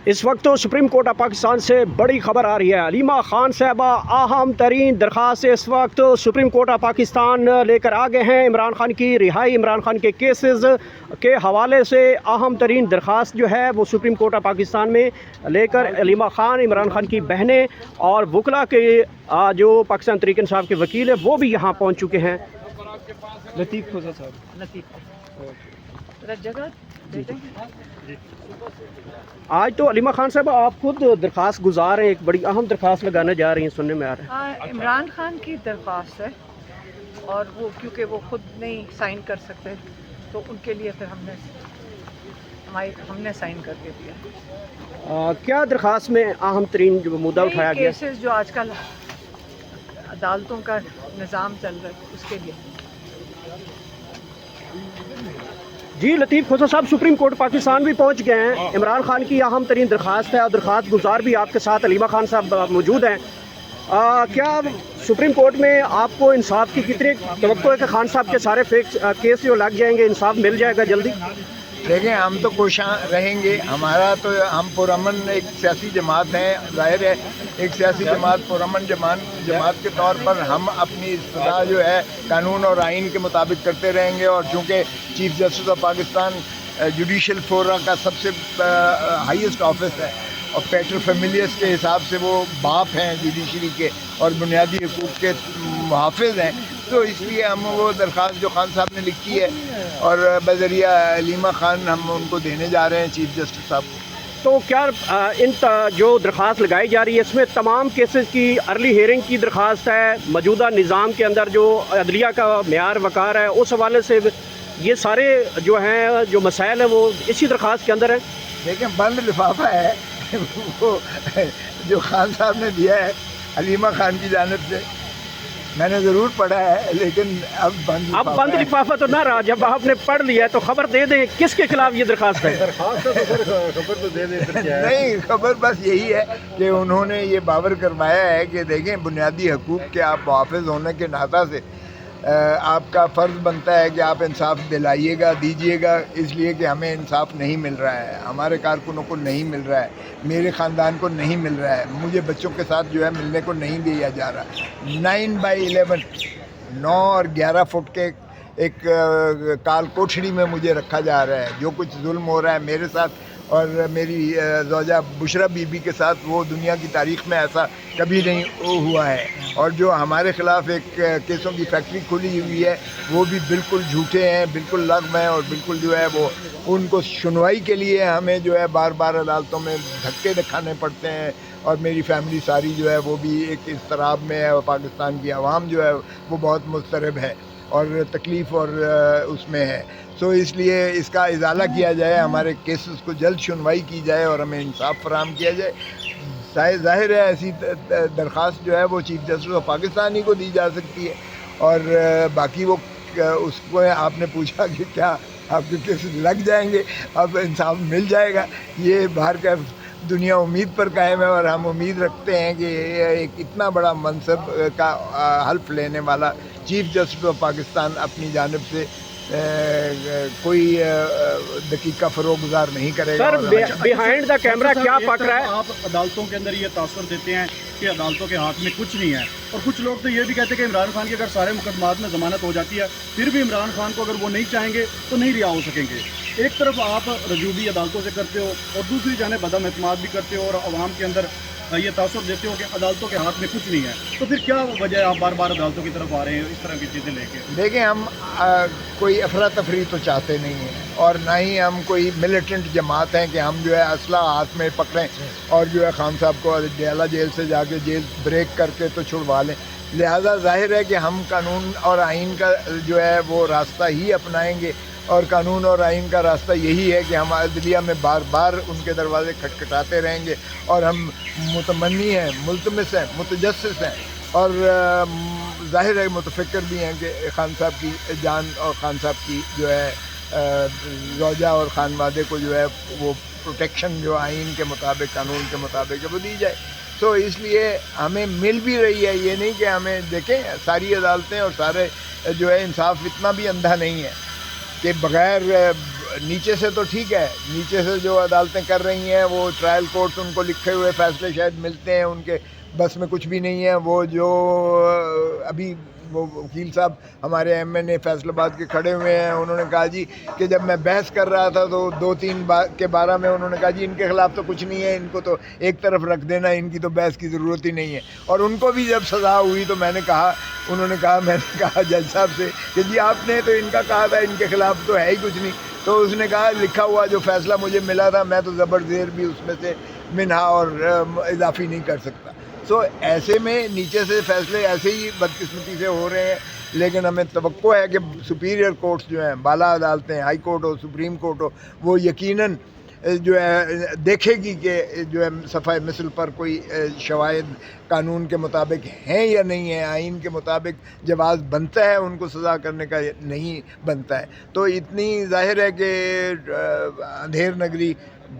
اس وقت تو supreme court of Pakistan سے بڑی خبر آ رہی ہے۔ علیمہ خان صاحبہ اہم ترین درخواست اس وقت سپریم کورٹ آف پاکستان لے کر آ گئے ہیں۔ عمران خان کی رہائی، عمران خان کے کیسز کے حوالے سے اہم ترین درخواست جو ہے وہ سپریم کورٹ آف پاکستان میں لے کر علیمہ خان، عمران خان کی بہنیں اور وکلاء کے جو پاکستان تحریک انصاف کے وکیل ہیں وہ بھی یہاں پہنچ چکے ہیں۔ لطیف کھوسا صاحب، آج تو علیمہ خان صاحب آپ خود درخواست گزار ہیں، ایک بڑی اہم درخواست لگانے جا رہی ہیں، سننے میں آ رہا ہے۔ عمران خان کی درخواست ہے اور وہ کیونکہ وہ خود نہیں سائن کر سکتے تو ان کے لیے پھر ہم نے سائن کر کے دیا۔ کیا درخواست میں اہم ترین جو مدعا اٹھایا گیا؟ کیسز جو آج کل عدالتوں کا نظام چل رہا ہے اس کے لیے۔ جی لطیف کھوسا صاحب، سپریم کورٹ پاکستان بھی پہنچ گئے ہیں۔ عمران خان کی اہم ترین درخواست ہے اور درخواست گزار بھی آپ کے ساتھ علیمہ خان صاحب موجود ہیں۔ کیا سپریم کورٹ میں آپ کو انصاف کی کتنی توقع ہے کہ خان صاحب کے سارے کیس جو لگ جائیں گے، انصاف مل جائے گا جلدی؟ دیکھیں، ہم تو کوشاں رہیں گے، ہمارا تو ہم پرامن ایک سیاسی جماعت ہیں، ظاہر ہے ایک سیاسی جماعت پرامن جماعت کے طور پر ہم اپنی استدعا جو ہے قانون اور آئین کے مطابق کرتے رہیں گے، اور چونکہ chief justice of Pakistan judicial فورا کا سب سے ہائیسٹ آفس ہے اور پیٹر فیملیس کے حساب سے وہ باپ ہیں جوڈیشری کے اور بنیادی حقوق کے محافظ ہیں، تو اس لیے ہم وہ درخواست جو خان صاحب نے لکھی ہے اور بذریعہ علیمہ خان ہم ان کو دینے جا رہے ہیں چیف جسٹس صاحب کو۔ تو کیا ان جو درخواست لگائی جا رہی ہے اس میں تمام کیسز کی ارلی ہیئرنگ کی درخواست ہے؟ موجودہ نظام کے اندر جو عدلیہ کا معیار وقار ہے اس حوالے سے یہ سارے جو ہیں جو مسائل ہیں وہ اسی درخواست کے اندر ہیں؟ دیکھیں، بند لفافہ ہے وہ جو خان صاحب نے دیا ہے علیمہ خان کی جانب سے، میں نے ضرور پڑھا ہے لیکن اب بند لفافہ تو نہ رہا، جب آپ نے پڑھ لیا ہے تو خبر دے دیں کس کے خلاف یہ درخواست ہے؟ خبر تو دے دیں۔ نہیں، خبر بس یہی ہے کہ انہوں نے یہ باور کروایا ہے کہ دیکھیں بنیادی حقوق کے آپ محافظ ہونے کے ناطہ سے آپ کا فرض بنتا ہے کہ آپ انصاف دلائیے گا، دیجیے گا، اس لیے کہ ہمیں انصاف نہیں مل رہا ہے، ہمارے کارکنوں کو نہیں مل رہا ہے، میرے خاندان کو نہیں مل رہا ہے، مجھے بچوں کے ساتھ جو ہے ملنے کو نہیں دیا جا رہا۔ 9/11 9 اور 11 فٹ کے ایک کال کوٹھڑی میں مجھے رکھا جا رہا ہے، جو کچھ ظلم ہو رہا ہے میرے ساتھ اور میری زوجہ بشرا بی بی کے ساتھ وہ دنیا کی تاریخ میں ایسا کبھی نہیں ہوا ہے، اور جو ہمارے خلاف ایک کیسوں کی فیکٹری کھلی ہوئی ہے وہ بھی بالکل جھوٹے ہیں، بالکل لغو ہیں، اور بالکل جو ہے وہ ان کو سنوائی کے لیے ہمیں جو ہے بار بار عدالتوں میں دھکے دکھانے پڑتے ہیں، اور میری فیملی ساری جو ہے وہ بھی ایک اضطراب میں ہے، اور پاکستان کی عوام جو ہے وہ بہت مضطرب ہے اور تکلیف اور اس میں ہے۔ سو اس لیے اس کا ازالہ کیا جائے، ہمارے کیسز کو جلد سنوائی کی جائے اور ہمیں انصاف فراہم کیا جائے۔ ظاہر ہے ایسی درخواست جو ہے وہ چیف جسٹس آف پاکستان ہی کو دی جا سکتی ہے، اور باقی وہ اس کو آپ نے پوچھا کہ کیا آپ کے کیسز لگ جائیں گے، اب انصاف مل جائے گا، یہ باہر کا دنیا امید پر قائم ہے، اور ہم امید رکھتے ہیں کہ ایک اتنا بڑا منصب کا حلف لینے والا چیف جسٹس آف پاکستان اپنی جانب سے کوئی دقیقہ فروغ گزار نہیں کرے گا۔ سر بیہائنڈ دا کیمرہ کیا پک رہا ہے؟ آپ عدالتوں کے اندر یہ تاثر دیتے ہیں کہ عدالتوں کے ہاتھ میں کچھ نہیں ہے، اور کچھ لوگ تو یہ بھی کہتے ہیں کہ عمران خان کی اگر سارے مقدمات میں ضمانت ہو جاتی ہے پھر بھی عمران خان کو اگر وہ نہیں چاہیں گے تو نہیں رہا ہو سکیں گے۔ ایک طرف آپ رجوع بھی عدالتوں سے کرتے ہو اور دوسری جانب عدم اعتماد بھی کرتے ہو اور عوام کے اندر یہ تاثر دیتے ہو کہ عدالتوں کے ہاتھ میں کچھ نہیں ہے، تو پھر کیا وجہ ہے آپ بار بار عدالتوں کی طرف آ رہے ہیں اس طرح کی چیزیں لے کے؟ دیکھیں، ہم کوئی افراتفری تو چاہتے نہیں ہیں، اور نہ ہی ہم کوئی ملیٹنٹ جماعت ہیں کہ ہم جو ہے اسلحہ ہاتھ میں پکڑیں اور جو ہے خان صاحب کو ڈیالہ جیل سے جا کے جیل بریک کر کے تو چھڑوا لیں۔ لہذا ظاہر ہے کہ ہم قانون اور آئین کا جو ہے وہ راستہ ہی اپنائیں گے، اور قانون اور آئین کا راستہ یہی ہے کہ ہم عدلیہ میں بار بار ان کے دروازے کھٹکھٹاتے رہیں گے، اور ہم متمنی ہیں، ملتمس ہیں، متجسس ہیں، اور ظاہر ہے متفکر بھی ہیں کہ خان صاحب کی جان اور خان صاحب کی جو ہے زوجہ اور خانوادے کو جو ہے وہ پروٹیکشن جو آئین کے مطابق، قانون کے مطابق وہ دی جائے۔ تو اس لیے ہمیں مل بھی رہی ہے، یہ نہیں کہ ہمیں دیکھیں ساری عدالتیں اور سارے جو ہے انصاف اتنا بھی اندھا نہیں ہے کہ بغیر نیچے سے تو ٹھیک ہے، نیچے سے جو عدالتیں کر رہی ہیں وہ ٹرائل کورٹس ان کو لکھے ہوئے فیصلے شاید ملتے ہیں، ان کے بس میں کچھ بھی نہیں ہے. وہ جو ابھی وہ وکیل صاحب ہمارے ایم این اے فیصل آباد کے کھڑے ہوئے ہیں، انہوں نے کہا جی کہ جب میں بحث کر رہا تھا تو 2-3 میں انہوں نے کہا جی ان کے خلاف تو کچھ نہیں ہے، ان کو تو ایک طرف رکھ دینا، ان کی تو بحث کی ضرورت ہی نہیں ہے. اور ان کو بھی جب سزا ہوئی تو میں نے کہا جج صاحب سے کہ جی آپ نے تو ان کا کہا تھا ان کے خلاف تو ہے ہی کچھ نہیں. تو اس نے کہا لکھا ہوا جو فیصلہ مجھے ملا تھا میں تو زبر زیر بھی اس میں سے منہا اور اضافی نہیں کر سکتا. سو ایسے میں نیچے سے فیصلے ایسے ہی بدقسمتی سے ہو رہے ہیں، لیکن ہمیں توقع ہے کہ سپیریئر کورٹس جو ہیں، بالا عدالتیں، ہائی کورٹ ہو، سپریم کورٹ ہو، وہ یقیناً جو ہے دیکھے گی کہ جو ہے صفحہ مثل پر کوئی شواہد قانون کے مطابق ہیں یا نہیں ہیں، آئین کے مطابق جواز بنتا ہے ان کو سزا کرنے کا نہیں بنتا ہے. تو اتنی ظاہر ہے کہ اندھیر نگری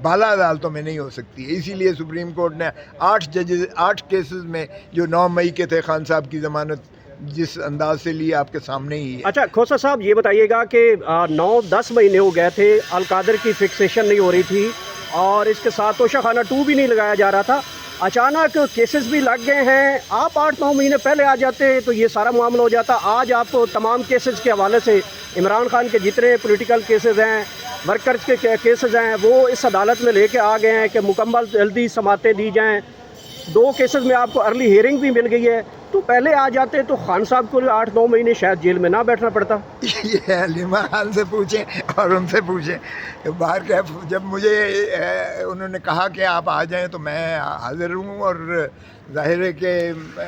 بالا عدالتوں میں نہیں ہو سکتی ہے. اسی لیے سپریم کورٹ نے 8 کیسز میں جو 9 مئی کے تھے، خان صاحب کی ضمانت جس انداز سے لی آپ کے سامنے ہی ہے. اچھا کھوسا صاحب یہ بتائیے گا کہ 9-10 مہینے ہو گئے تھے، القادر کی فکسیشن نہیں ہو رہی تھی اور اس کے ساتھ توشہ خانہ 2 بھی نہیں لگایا جا رہا تھا. اچانک کیسز بھی لگ گئے ہیں، آپ 8-9 مہینے پہلے آ جاتے تو یہ سارا معاملہ ہو جاتا. آج آپ تمام کیسز کے حوالے سے عمران خان کے جتنے پولیٹیکل کیسز ہیں، ورکرز کے کیسز ہیں، وہ اس عدالت میں لے کے آ گئے ہیں کہ مکمل جلدی سماعتیں دی جائیں. 2 کیسز میں آپ کو ارلی ہیئرنگ بھی مل گئی ہے. تو پہلے آ جاتے تو خان صاحب کو 8-9 مہینے شاید جیل میں نہ بیٹھنا پڑتا. یہ علیمہ خان سے پوچھیں اور ان سے پوچھیں. باہر کیا جب مجھے انہوں نے کہا کہ آپ آ جائیں تو میں حاضر ہوں، اور ظاہر ہے کہ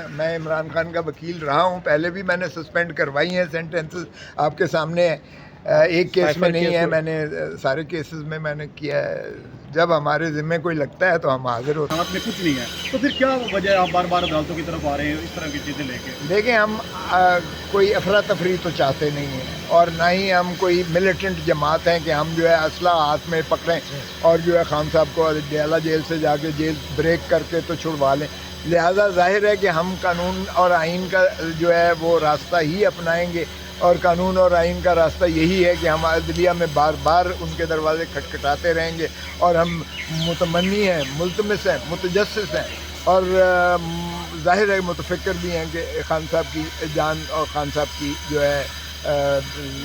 میں عمران خان کا وکیل رہا ہوں. پہلے بھی میں نے سسپینڈ کروائی ہیں سینٹنسز، آپ کے سامنے ہے. ایک کیس میں نہیں ہے، میں نے سارے کیسز میں نے کیا ہے. جب ہمارے ذمے کوئی لگتا ہے تو ہم حاضر ہوتے ہیں. ہاتھ میں کچھ نہیں ہے تو پھر کیا وجہ ہے آپ بار بار عدالتوں کی طرف آ رہے ہیں اس طرح کی چیزیں لے کے؟ دیکھیں ہم کوئی افراتفری تو چاہتے نہیں ہیں، اور نہ ہی ہم کوئی ملیٹنٹ جماعت ہیں کہ ہم جو ہے اسلحہ ہاتھ میں پکڑیں اور جو ہے خان صاحب کو ڈیالہ جیل سے جا کے جیل بریک کر کے تو چھڑوا لیں. لہذا ظاہر ہے کہ ہم قانون اور آئین کا جو ہے وہ راستہ ہی اپنائیں گے، اور قانون اور آئین کا راستہ یہی ہے کہ ہم عدلیہ میں بار بار ان کے دروازے کھٹکھٹاتے رہیں گے. اور ہم متمنی ہیں، ملتمس ہیں، متجسس ہیں، اور ظاہر ہے متفکر بھی ہیں کہ خان صاحب کی جان اور خان صاحب کی جو ہے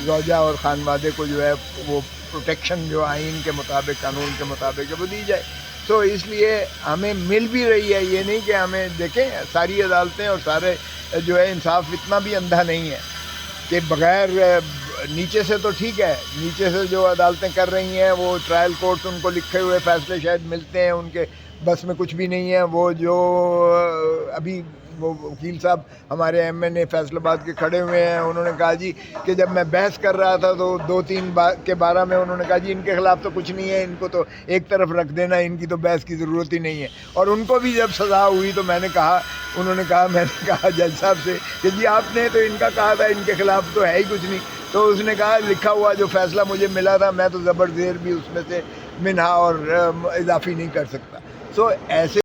زوجہ اور خانوادے کو جو ہے وہ پروٹیکشن جو آئین کے مطابق، قانون کے مطابق وہ دی جائے. تو اس لیے ہمیں مل بھی رہی ہے. یہ نہیں کہ ہمیں دیکھیں ساری عدالتیں اور سارے جو ہے انصاف اتنا بھی اندھا نہیں ہے کہ بغیر نیچے سے تو ٹھیک ہے، نیچے سے جو عدالتیں کر رہی ہیں وہ ٹرائل کورٹس ان کو لکھے ہوئے فیصلے شاید ملتے ہیں، ان کے بس میں کچھ بھی نہیں ہے. وہ جو ابھی وہ وکیل صاحب ہمارے ایم این اے فیصل آباد کے کھڑے ہوئے ہیں، انہوں نے کہا جی کہ جب میں بحث کر رہا تھا تو 2-3 میں انہوں نے کہا جی ان کے خلاف تو کچھ نہیں ہے، ان کو تو ایک طرف رکھ دینا، ان کی تو بحث کی ضرورت ہی نہیں ہے. اور ان کو بھی جب سزا ہوئی تو میں نے کہا جج صاحب سے کہ جی آپ نے تو ان کا کہا تھا ان کے خلاف تو ہے ہی کچھ نہیں. تو اس نے کہا لکھا ہوا جو فیصلہ مجھے ملا تھا میں تو زبر زیر بھی اس میں سے منہا اور اضافی نہیں کر سکتا. سو ایسے